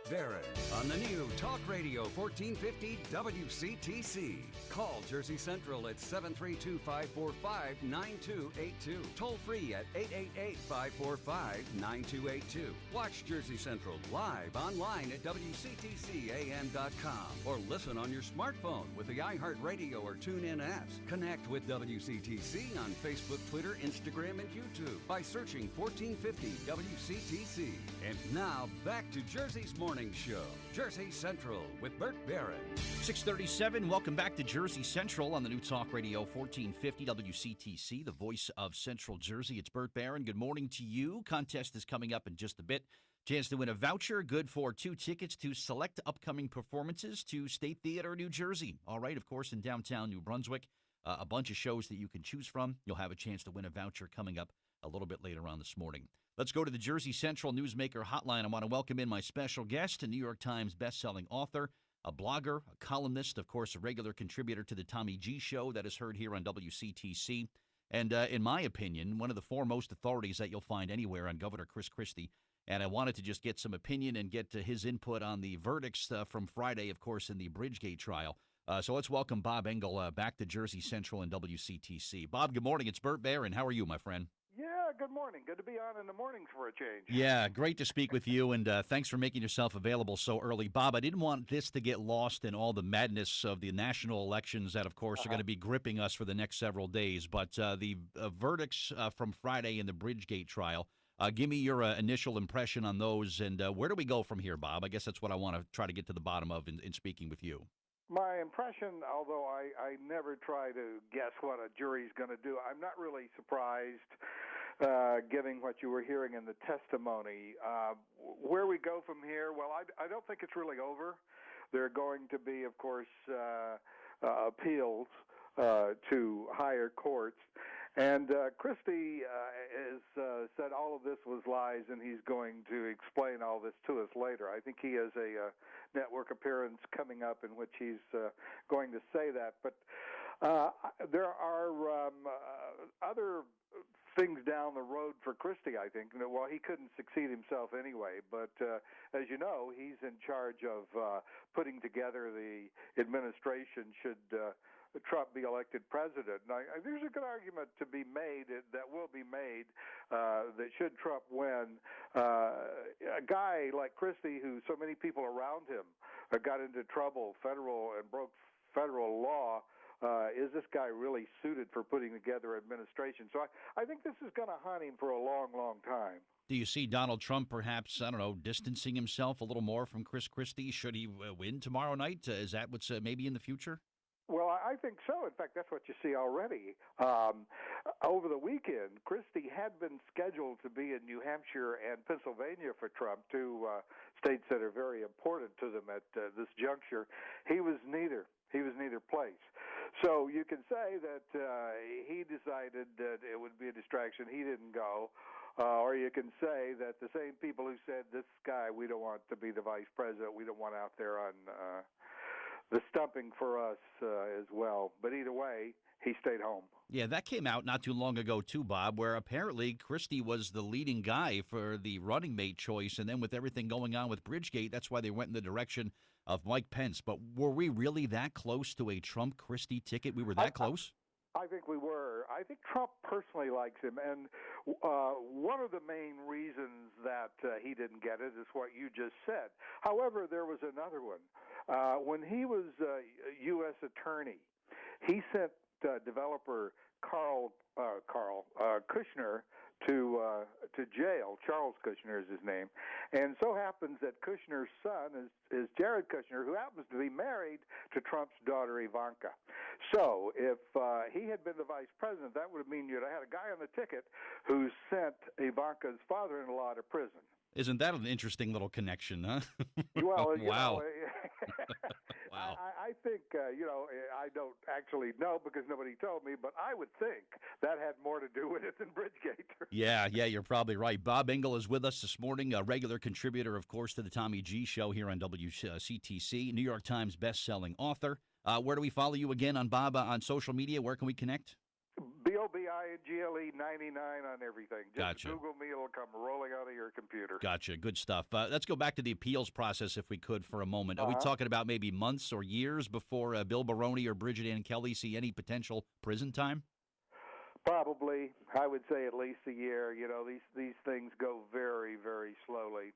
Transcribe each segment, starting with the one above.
Barron on the new Talk Radio 1450 WCTC. Call Jersey Central at 732-545-9282. Toll free at 888-545-9282. Watch Jersey Central live online at WCTCAM.com or listen on your smartphone with the iHeartRadio or TuneIn apps. Connect with WCTC on Facebook, Twitter, Instagram, and YouTube by searching 1450 WCTC. And now back to Jersey's Morning Show, Jersey Central with Burt Barron. 6:37. Welcome back to Jersey Central on the new Talk Radio 1450 WCTC, the voice of Central Jersey. It's Burt Barron. Good morning to you. Contest is coming up in just a bit. Chance to win a voucher good for 2 tickets to select upcoming performances to State Theater, New Jersey. All right, of course, in downtown New Brunswick. A bunch of shows that you can choose from. You'll have a chance to win a voucher coming up a little bit later on this morning. Let's go to the Jersey Central Newsmaker Hotline. I want to welcome in my special guest, a New York Times bestselling author, a blogger, a columnist, of course, a regular contributor to the Tommy G Show that is heard here on WCTC. And in my opinion, one of the foremost authorities that you'll find anywhere on Governor Chris Christie. And I wanted to just get some opinion and get his input on the verdicts from Friday, of course, in the Bridgegate trial. So let's welcome Bob Ingle back to Jersey Central and WCTC. Bob, good morning. It's Burt Barron. How are you, my friend? Yeah, good morning. Good to be on in the mornings for a change. Yeah, great to speak with you, and thanks for making yourself available so early. Bob, I didn't want this to get lost in all the madness of the national elections that, of course, are going to be gripping us for the next several days. But the verdicts from Friday in the Bridgegate trial, give me your initial impression on those, and where do we go from here, Bob? I guess that's what I want to try to get to the bottom of in speaking with you. My impression, although I never try to guess what a jury's going to do, I'm not really surprised, given what you were hearing in the testimony. Where we go from here, well, I don't think it's really over. There are going to be, of course, appeals to higher courts. And Christie has said all of this was lies, and he's going to explain all this to us later. I think he has a network appearance coming up in which he's going to say that. But there are other things down the road for Christie, I think. Well, he couldn't succeed himself anyway, but as you know, he's in charge of putting together the administration should Trump be elected president. Now, there's a good argument to be made that will be made that should Trump win, a guy like Christie, who so many people around him got into trouble, broke federal law. Is this guy really suited for putting together administration? So I think this is going to haunt him for a long, long time. Do you see Donald Trump perhaps, I don't know, distancing himself a little more from Chris Christie? Should he win tomorrow night? Is that what's maybe in the future? Well, I think so. In fact, that's what you see already. Over the weekend, Christie had been scheduled to be in New Hampshire and Pennsylvania for Trump, two states that are very important to them at this juncture. He was neither. He was neither place. So you can say that he decided that it would be a distraction. He didn't go. Or you can say that the same people who said, this guy, we don't want to be the vice president, we don't want out there on the stumping for us as well. But either way, he stayed home. Yeah, that came out not too long ago, too, Bob, where apparently Christie was the leading guy for the running mate choice. And then with everything going on with Bridgegate, that's why they went in the direction of Mike Pence. But were we really that close to a Trump-Christie ticket? We were that close? I think we were. I think Trump personally likes him. And one of the main reasons that he didn't get it is what you just said. However, there was another one. When he was U.S. attorney, he sent developer Carl Kushner to jail. Charles Kushner is his name, and so happens that Kushner's son is Jared Kushner, who happens to be married to Trump's daughter Ivanka. So if he had been the vice president, that would mean you'd have had a guy on the ticket who sent Ivanka's father-in-law to prison. Isn't that an interesting little connection, huh? Well, wow. Wow. I think, I don't actually know because nobody told me, but I would think that had more to do with it than Bridgegate. Yeah, you're probably right. Bob Ingle is with us this morning, a regular contributor, of course, to the Tommy G Show here on WCTC, New York Times bestselling author. Where do we follow you again on Bob on social media? Where can we connect? BO Bingle 99 on everything. Just Gotcha. Google me; it'll come rolling out of your computer. Gotcha. Good stuff. Let's go back to the appeals process if we could for a moment. Are we talking about maybe months or years before Bill Baroni or Bridget Ann Kelly see any potential prison time? Probably, I would say at least a year. You know, these things go very, very slowly.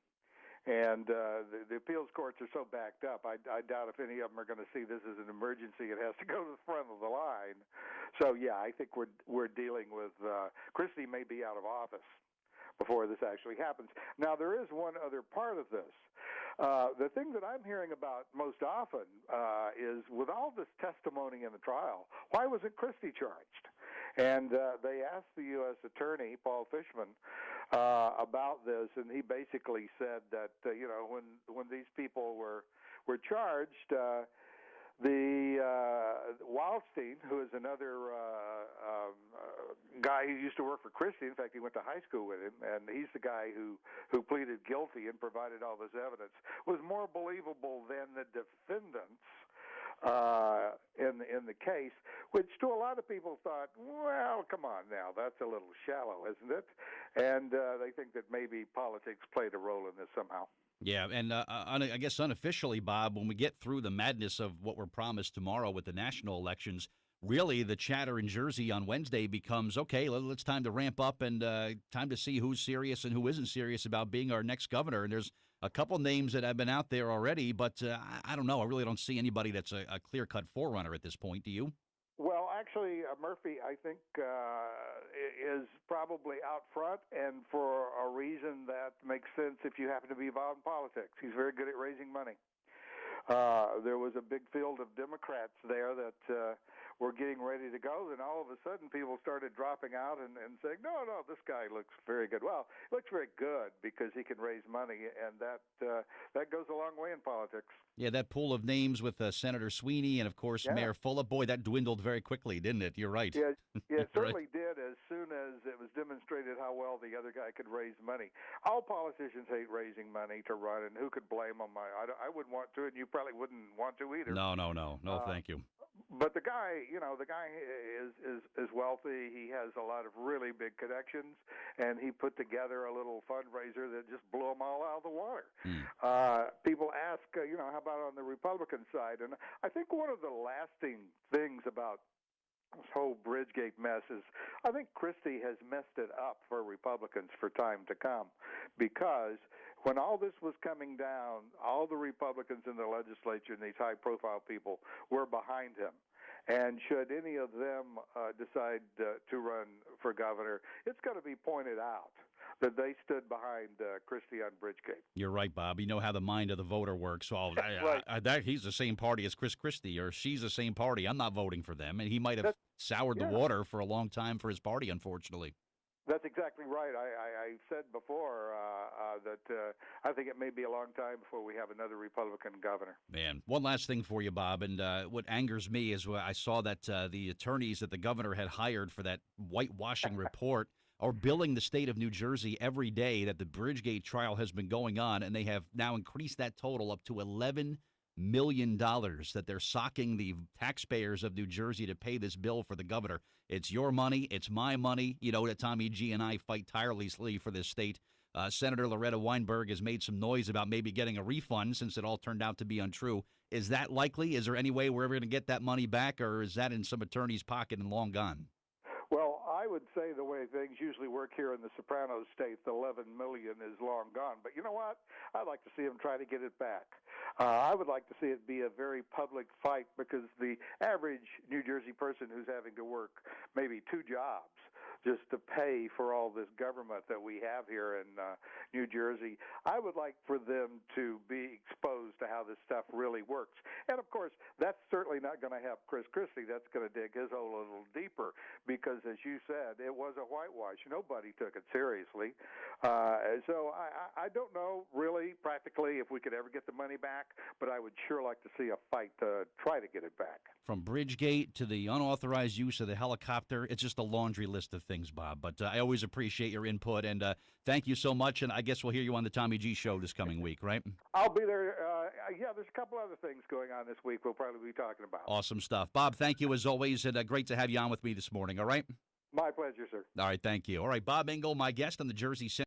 And the appeals courts are so backed up, I doubt if any of them are going to see this as an emergency. It has to go to the front of the line. So, yeah, I think we're dealing with Christie may be out of office before this actually happens. Now, there is one other part of this. The thing that I'm hearing about most often is with all this testimony in the trial, why wasn't Christie charged? And they asked the U.S. Attorney, Paul Fishman, about this, and he basically said that when these people were charged, the Wildstein, who is another guy who used to work for Christie, in fact, he went to high school with him, and he's the guy who pleaded guilty and provided all this evidence, was more believable than the defendants in the case, which to a lot of people thought, well, come on now, that's a little shallow, isn't it? And they think that maybe politics played a role in this somehow. Yeah, and I guess unofficially, Bob, when we get through the madness of what we're promised tomorrow with the national elections, really the chatter in Jersey on Wednesday becomes, okay, it's time to ramp up and time to see who's serious and who isn't serious about being our next governor. And there's a couple names that have been out there already, but I don't know. I really don't see anybody that's a clear-cut forerunner at this point. Do you? Well, actually, Murphy, I think, is probably out front, and for a reason that makes sense if you happen to be involved in politics. He's very good at raising money. There was a big field of Democrats there that were getting ready to go. Then all of a sudden, people started dropping out and saying, no, this guy looks very good. Well, he looks very good because he can raise money, and that goes a long way in politics. Yeah, that pool of names with Senator Sweeney and, of course, Mayor Fulop. Boy, that dwindled very quickly, didn't it? You're right. Yeah, it certainly Right. did as soon as it was demonstrated how well the other guy could raise money. All politicians hate raising money to run, and who could blame them? I wouldn't want to, and you probably wouldn't want to either. No, thank you. But the guy is wealthy. He has a lot of really big connections, and he put together a little fundraiser that just blew them all out of the water. People ask, how about on the Republican side? And I think one of the lasting things about this whole Bridgegate mess is I think Christie has messed it up for Republicans for time to come, because when all this was coming down, all the Republicans in the legislature and these high-profile people were behind him. And should any of them decide to run for governor, it's going to be pointed out that they stood behind Christie on Bridgegate. You're right, Bob. You know how the mind of the voter works. So Right. He's the same party as Chris Christie, or she's the same party. I'm not voting for them. And he might have soured the water for a long time for his party, unfortunately. That's exactly right. I said before that I think it may be a long time before we have another Republican governor. Man, one last thing for you, Bob, and what angers me is I saw that the attorneys that the governor had hired for that whitewashing report are billing the state of New Jersey every day that the Bridgegate trial has been going on, and they have now increased that total up to $11 million that they're socking the taxpayers of New Jersey to pay this bill for the governor. It's your money. It's my money. You know that Tommy G and I fight tirelessly for this state. Senator Loretta Weinberg has made some noise about maybe getting a refund since it all turned out to be untrue. Is that likely? Is there any way we're ever going to get that money back, or is that in some attorney's pocket and long gone? Well, I would say the way things usually work here in the Sopranos state, the $11 million is long gone. But you know what? I'd like to see them try to get it back. I would like to see it be a very public fight, because the average New Jersey person who's having to work maybe 2 jobs just to pay for all this government that we have here in New Jersey, I would like for them to be exposed to how this stuff really works. And, of course, that's certainly not going to help Chris Christie. That's going to dig his hole a little deeper because, as you said, it was a whitewash. Nobody took it seriously. So I don't know, really, practically, if we could ever get the money back, but I would sure like to see a fight to try to get it back. From Bridgegate to the unauthorized use of the helicopter, it's just a laundry list of things, Bob. But I always appreciate your input, and thank you so much. And I guess we'll hear you on the Tommy G Show this coming week, right? I'll be there. Yeah, there's a couple other things going on this week we'll probably be talking about. Awesome stuff. Bob, thank you as always, and great to have you on with me this morning, all right? My pleasure, sir. All right, thank you. All right, Bob Ingle, my guest on the Jersey Central.